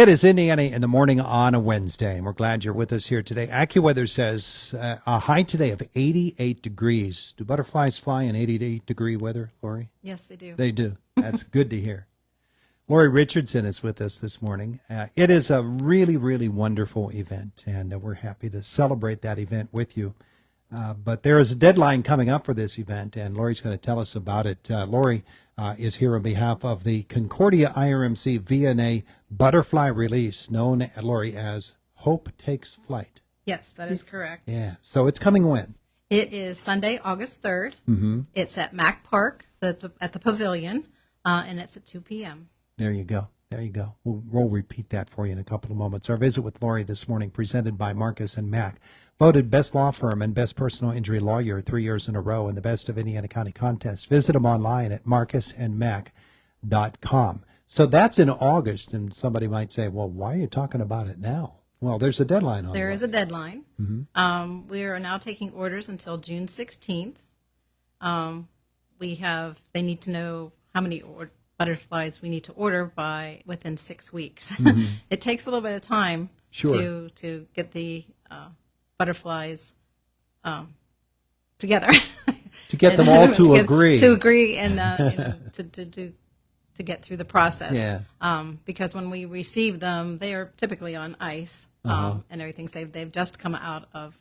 It is Indiana in the morning on a Wednesday, and we're glad you're with us here today. AccuWeather says a high today of 88 degrees. Do butterflies fly in 88-degree weather, Lori? Yes, they do. They do. That's good to hear. Lori Richardson is with us this morning. It is a really, really wonderful event, and we're happy to celebrate that event with you. But there is a deadline coming up for this event, and Lori's going to tell us about it. Lori is here on behalf of the Concordia IRMC VNA butterfly release, known, Lori, as Hope Takes Flight. Yes, that is correct. Yeah. So it's coming when? It is Sunday, August 3rd. Mm-hmm. It's at Mack Park at the Pavilion, and it's at 2 p.m. There you go. There you go. We'll repeat that for you in a couple of moments. Our visit with Lori this morning, presented by Marcus and Mack, voted best law firm and best personal injury lawyer 3 years in a row in the Best of Indiana County contest. Visit them online at marcusandmack.com. So that's in August, and somebody might say, well, why are you talking about it now? Well, there's a deadline on it. There is a deadline. Mm-hmm. We are now taking orders until June 16th. They need to know how many butterflies we need to order within 6 weeks. Mm-hmm. It takes a little bit of time Sure. to get the butterflies together. To get them all to agree. To agree and to get through the process. Yeah. Because when we receive them, they are typically on ice and everything. So they've just come out of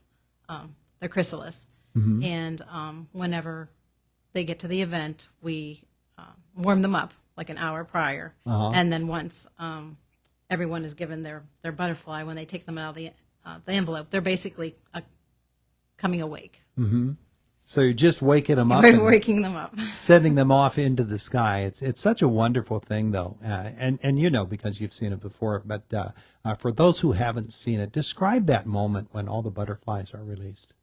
their chrysalis. Mm-hmm. And whenever they get to the event, we warm them up like an hour prior. And then once everyone is given their butterfly, when they take them out of the envelope, they're basically coming awake. Mm-hmm. So you're just waking them up. We're waking them up. Sending them off into the sky. It's such a wonderful thing, though. And you know, because you've seen it before. But for those who haven't seen it, describe that moment when all the butterflies are released.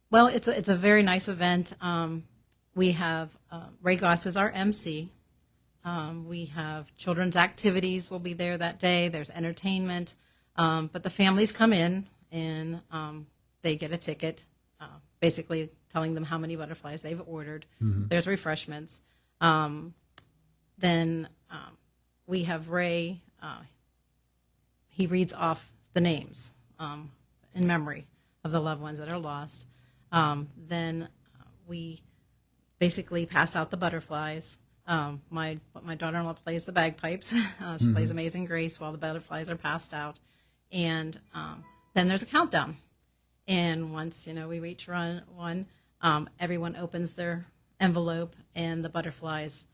Well, it's a very nice event. We have Ray Goss is our MC. We have children's activities will be there that day. There's entertainment. But the families come in and they get a ticket, basically telling them how many butterflies they've ordered. Mm-hmm. There's refreshments. Then we have Ray. He reads off the names in memory of the loved ones that are lost. Then we basically pass out the butterflies. My daughter-in-law plays the bagpipes. She plays Amazing Grace while the butterflies are passed out. And then there's a countdown. And once, we reach one, everyone opens their envelope and the butterflies.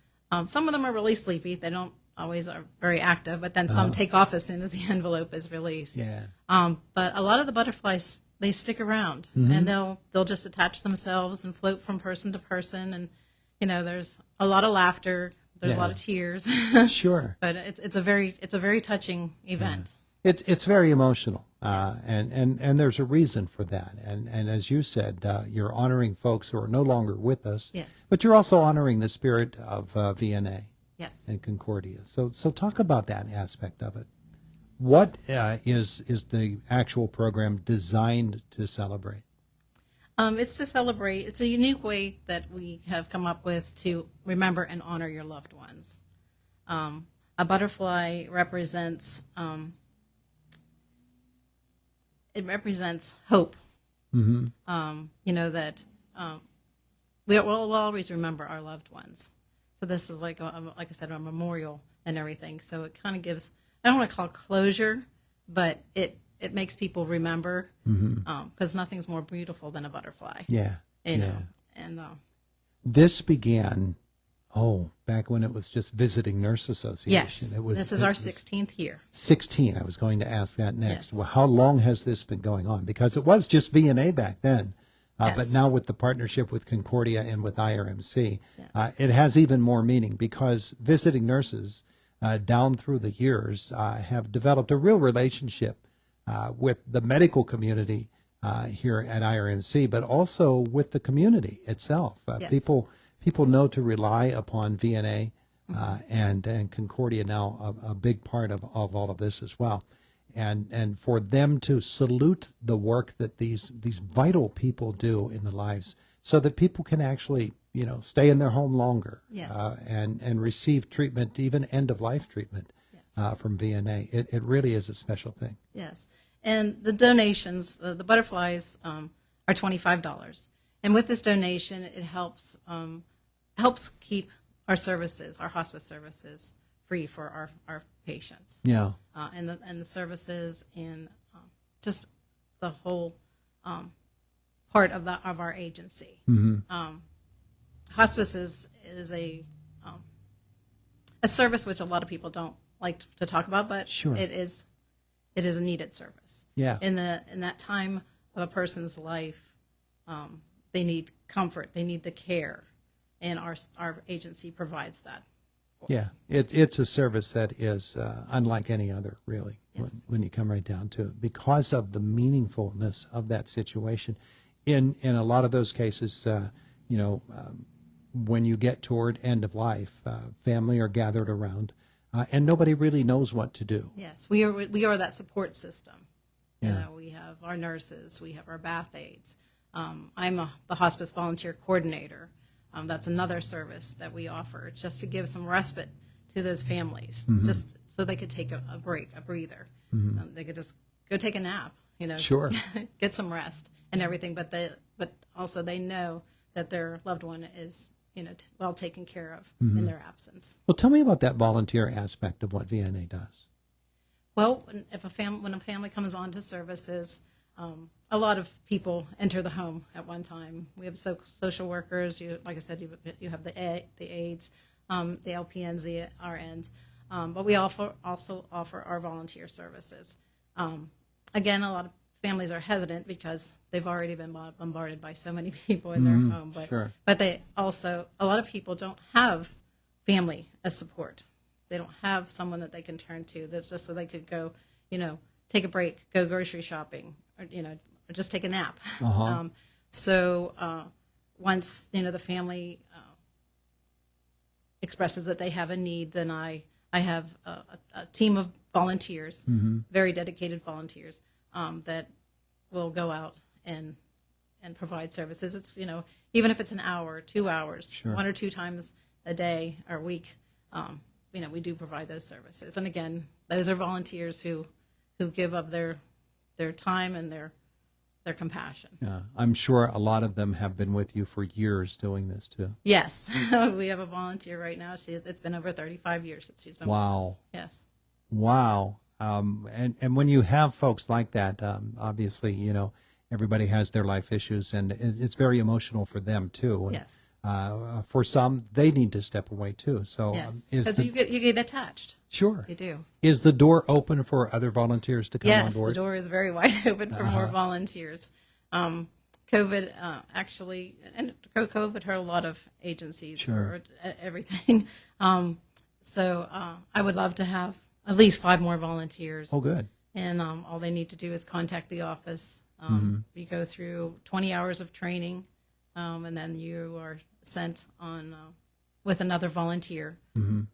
Some of them are really sleepy. They don't always are very active, but then some take off as soon as the envelope is released. Yeah. But a lot of the butterflies, they stick around and they'll just attach themselves and float from person to person. And, there's a lot of laughter. There's a lot of tears. Sure. But it's a very touching event. Yeah. It's very emotional, yes. and there's a reason for that. And as you said, you're honoring folks who are no longer with us. Yes. But you're also honoring the spirit of VNA. Yes. And Concordia. So talk about that aspect of it. What is the actual program designed to celebrate? It's to celebrate. It's a unique way that we have come up with to remember and honor your loved ones. A butterfly represents. It represents hope. Mm-hmm. That we'll always remember our loved ones. So this is like I said, a memorial and everything. So it kind of gives, I don't want to call it closure, but it makes people remember because nothing's more beautiful than a butterfly. Yeah. And this began, back when it was just Visiting Nurse Association. Yes, this is our 16th year. 16. I was going to ask that next. Yes. Well, how long has this been going on? Because it was just VNA back then. Yes. But now with the partnership with Concordia and with IRMC, yes. It has even more meaning because visiting nurses down through the years have developed a real relationship with the medical community here at IRMC, but also with the community itself. Yes. People know to rely upon VNA and Concordia now a big part of all of this as well. And for them to salute the work that these vital people do in the lives so that people can actually, stay in their home longer yes. and receive treatment, even end-of-life treatment. Yes. from VNA. It really is a special thing. Yes. And the donations, the butterflies are $25. And with this donation, it helps keep our services, our hospice services, free for our patients. Yeah. And the services and just the whole part of our agency. Hospice is a service which a lot of people don't like to talk about, but Sure. it is a needed service. Yeah. In that time of a person's life, they need comfort, they need the care, and our agency provides that. Yeah, it's a service that is unlike any other, really, Yes. when you come right down to it, because of the meaningfulness of that situation. In a lot of those cases, when you get toward end of life, family are gathered around, and nobody really knows what to do. Yes, we are that support system. Yeah. We have our nurses, we have our bath aides. I'm the hospice volunteer coordinator. That's another service that we offer, just to give some respite to those families, just so they could take a break, a breather. They could just go take a nap, Sure. get some rest and everything. But also they know that their loved one is, well taken care of in their absence. Well, tell me about that volunteer aspect of what VNA does. Well, when a family comes on to services, a lot of people enter the home at one time. We have social workers. Like I said, you have the aides, the LPNs, the RNs, but we also offer our volunteer services. Again, a lot of families are hesitant because they've already been bombarded by so many people in their home. But Sure. but a lot of people don't have family as support. They don't have someone that they can turn to. That's just so they could go, take a break, go grocery shopping, or just take a nap. So once the family expresses that they have a need, then I have a team of volunteers, very dedicated volunteers, that will go out and provide services. It's even if it's an hour, 2 hours, Sure. 1 or 2 times a day or a week, we do provide those services. And again, those are volunteers who give of their time and their compassion. I'm sure a lot of them have been with you for years doing this too. Yes, we have a volunteer right now. It's been over 35 years since she's been with us. Yes. Wow. And when you have folks like that, obviously, everybody has their life issues, and it's very emotional for them too. And, Yes. for some, they need to step away too. So Yes, because you get attached. Sure. You do. Is the door open for other volunteers to come on Yes, board? the door is very wide open for more volunteers. COVID COVID hurt a lot of agencies, Sure. or everything. So I would love to have at least 5 more volunteers. Oh, good. And all they need to do is contact the office. You go through 20 hours of training, and then you are sent on with another volunteer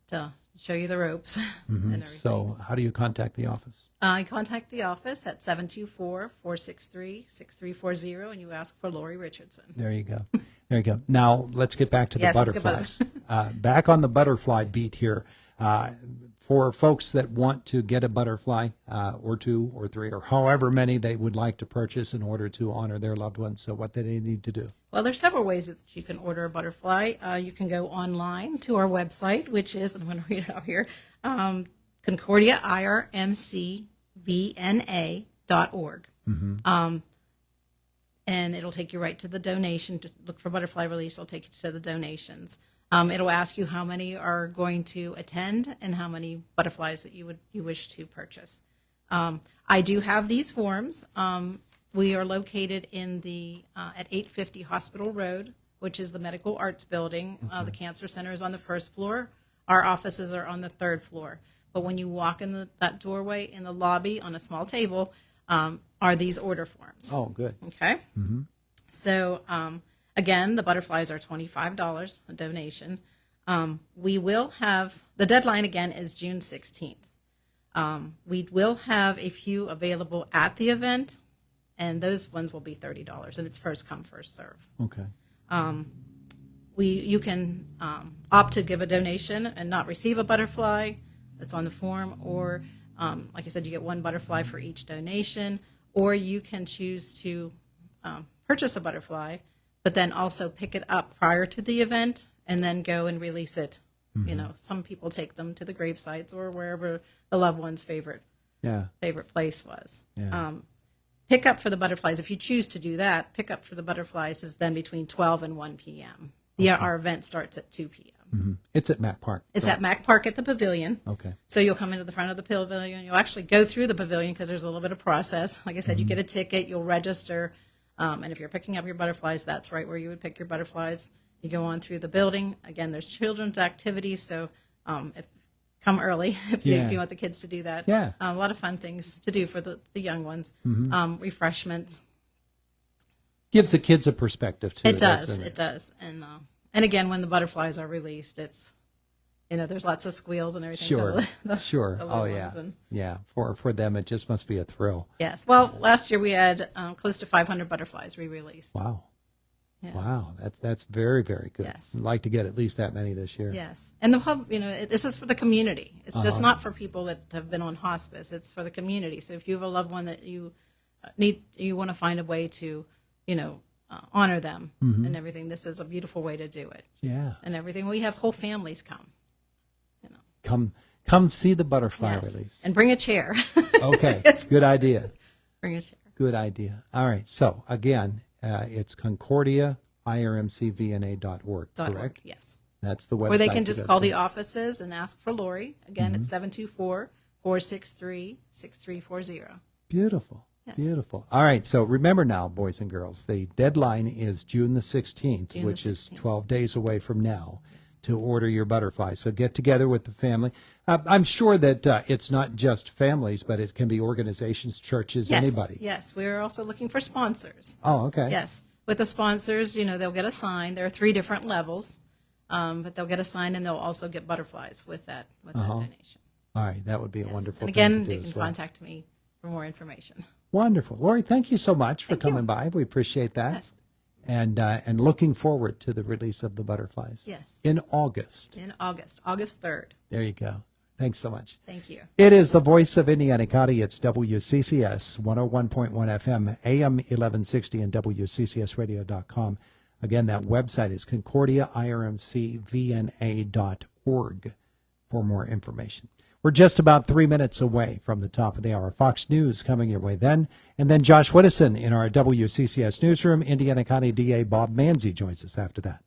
to show you the ropes and everything. So how do you contact the office? I contact the office at 724-463-6340, and you ask for Lori Richardson. There you go. There you go. Now let's get back to the Yes, let's get butterflies. Back on the butterfly beat here. For folks that want to get a butterfly, or 2 or 3, or however many they would like to purchase in order to honor their loved ones, so what do they need to do? Well, there's several ways that you can order a butterfly. You can go online to our website, which is, and I'm going to read it out here, Concordia IRMC VNA.org. And it'll take you right to the donation. To look for butterfly release, it'll take you to the donations. It'll ask you how many are going to attend and how many butterflies that you wish to purchase. I do have these forms. We are located in at 850 Hospital Road, which is the Medical Arts Building. The Cancer Center is on the 1st floor. Our offices are on the 3rd floor. But when you walk in that doorway in the lobby on a small table, are these order forms. Oh, good. Okay. So, again, the butterflies are $25, a donation. We will have, the deadline again is June 16th. We will have a few available at the event, and those ones will be $30, and it's first come, first serve. Okay. You can opt to give a donation and not receive a butterfly. that's on the form, or like I said, you get one butterfly for each donation, or you can choose to purchase a butterfly, but then also pick it up prior to the event and then go and release it. You know, some people take them to the grave sites or wherever the loved one's favorite place was. Yeah. Pickup for the butterflies, if you choose to do that, pickup for the butterflies is then between 12 and 1 p.m. Our event starts at 2 p.m. It's at Mack Park. It's at Mack Park at the pavilion. Okay. So you'll come into the front of the pavilion. You'll actually go through the pavilion because there's a little bit of process. Like I said, you get a ticket, you'll register, and if you're picking up your butterflies, that's right where you would pick your butterflies. You go on through the building. Again, there's children's activities, so come early if you want the kids to do that. Yeah. A lot of fun things to do for the young ones. Refreshments. Gives the kids a perspective too. It does. doesn't It does. And again, when the butterflies are released, it's there's lots of squeals and everything. Sure. The Sure. little Oh yeah. ones Yeah. For them, it just must be a thrill. Yes. Well, last year we had close to 500 butterflies we released. Wow. Yeah. Wow. That's very, very good. Yes. I'd like to get at least that many this year. Yes. And the hub, this is for the community. It's just not for people that have been on hospice. It's for the community. So if you have a loved one that you want to find a way to, honor them and everything, this is a beautiful way to do it. Yeah. And everything. We have whole families come. Come see the butterfly Yes. release. And bring a chair. Okay. Yes. Good idea. Bring a chair. Good idea. All right. So again, it's Concordia IRMC VNA.org, .org. correct? Yes. That's the website. Or they can to just go call to. the offices and ask for Lori. Again, it's 724-463-6340. Beautiful. Yes. Beautiful. All right. So remember now, boys and girls, the deadline is June the 16th, June the which is 16th. 12 days away from now, to order your butterfly. So get together with the family. I'm sure that it's not just families, but it can be organizations, churches, Yes. anybody. Yes. We're also looking for sponsors. Oh, okay. Yes. With the sponsors, they'll get a sign. There are 3 different levels, but they'll get a sign and they'll also get butterflies with that donation. All right. That would be a Yes. wonderful And again, thing to they do can as well. contact me for more information. Wonderful. Lori, thank you so much for Thank you. coming by. We appreciate that. Yes. And looking forward to the release of the butterflies. Yes. In August. In August 3rd. There you go. Thanks so much. Thank you. It is the voice of Indiana County. It's WCCS 101.1 FM, AM 1160, and WCCSradio.com. Again, that website is ConcordiaIRMCVNA.org for more information. We're just about 3 minutes away from the top of the hour. Fox News coming your way then. And then Josh Whittison in our WCCS newsroom. Indiana County DA Bob Manzi joins us after that.